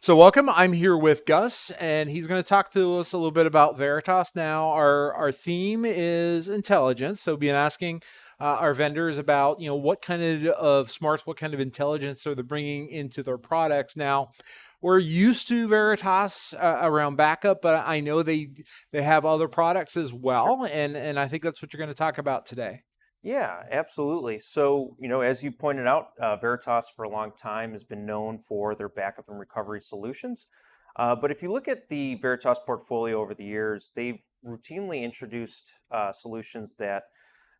So welcome, I'm here with Gus, and he's going to talk to us a little bit about Veritas. Now, our theme is intelligence, so being asking our vendors about, what kind of smarts, what kind of intelligence are they bringing into their products. Now, we're used to Veritas around backup, but I know they have other products as well, and I think that's what you're going to talk about today. Yeah, absolutely. So, as you pointed out, Veritas for a long time has been known for their backup and recovery solutions. But if you look at the Veritas portfolio over the years, they've routinely introduced solutions that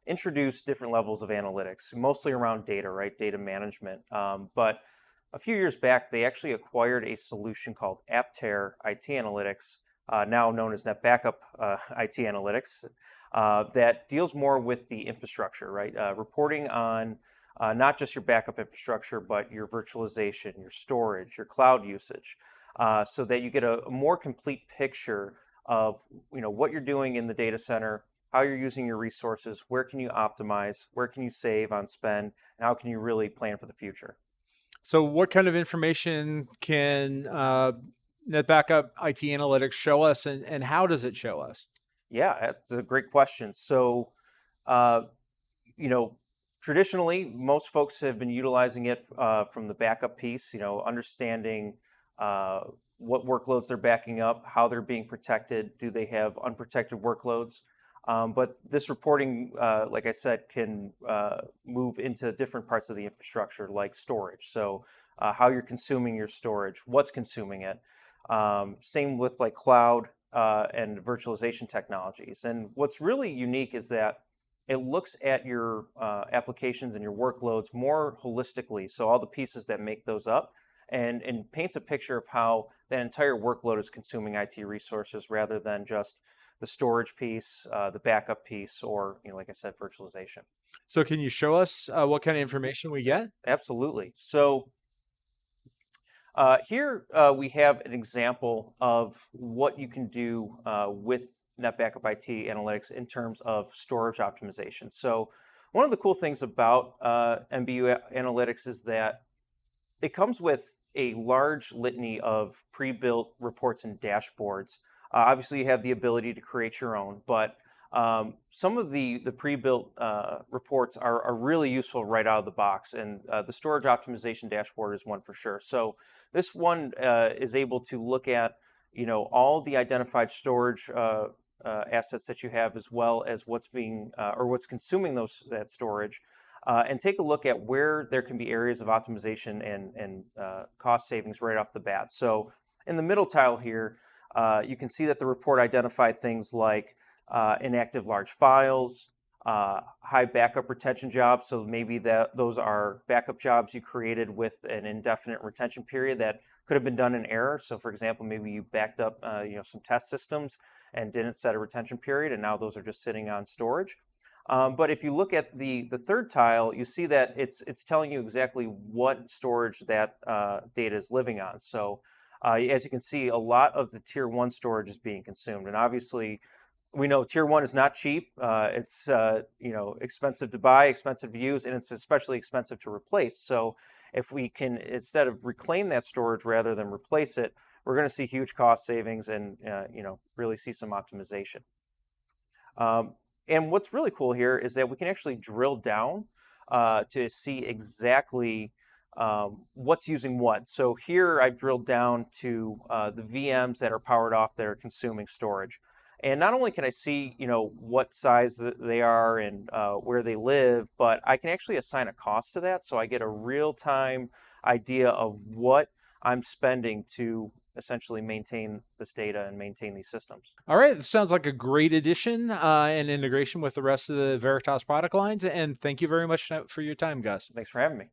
introduce different levels of analytics, mostly around data, right? Data management. But a few years back, they actually acquired a solution called IT Analytics, now known as NetBackup IT Analytics, that deals more with the infrastructure, right? Reporting on not just your backup infrastructure, but your virtualization, your storage, your cloud usage, so that you get a more complete picture of what you're doing in the data center, how you're using your resources, where can you optimize, where can you save on spend, and how can you really plan for the future. So, what kind of information can NetBackup IT Analytics show us, and how does it show us? Yeah, that's a great question. So, uh, you know, traditionally, most folks have been utilizing it from the backup piece, understanding uh, what workloads they're backing up, how they're being protected, do they have unprotected workloads? But this reporting, like I said, can move into different parts of the infrastructure, like storage. So, how you're consuming your storage, what's consuming it. Same with like cloud and virtualization technologies. And what's really unique is that it looks at your applications and your workloads more holistically. So all the pieces that make those up, and paints a picture of how that entire workload is consuming IT resources rather than just the storage piece, the backup piece, or like I said, virtualization. So, can you show us what kind of information we get? Absolutely. So here we have an example of what you can do with NetBackup IT Analytics in terms of storage optimization. So one of the cool things about NBU Analytics is that it comes with a large litany of pre-built reports and dashboards. Obviously, you have the ability to create your own, but some of the pre-built reports are really useful right out of the box, and the storage optimization dashboard is one for sure. So this one is able to look at all the identified storage assets that you have, as well as what's being or what's consuming that storage, and take a look at where there can be areas of optimization and cost savings right off the bat. So in the middle tile here, you can see that the report identified things like inactive large files, high backup retention jobs. So maybe those are backup jobs you created with an indefinite retention period that could have been done in error. So for example, maybe you backed up some test systems and didn't set a retention period, and now those are just sitting on storage. But if you look at the third tile, you see that it's telling you exactly what storage that data is living on. So as you can see, a lot of the tier one storage is being consumed, and obviously we know tier one is not cheap. It's expensive to buy, expensive to use, and it's especially expensive to replace. So if we can, instead of reclaim that storage rather than replace it, we're going to see huge cost savings and really see some optimization. And what's really cool here is that we can actually drill down to see exactly what's using what. So here I've drilled down to the VMs that are powered off that are consuming storage. And not only can I see, what size they are and where they live, but I can actually assign a cost to that. So I get a real-time idea of what I'm spending to essentially maintain this data and maintain these systems. All right, this sounds like a great addition and integration with the rest of the Veritas product lines. And thank you very much for your time, Gus. Thanks for having me.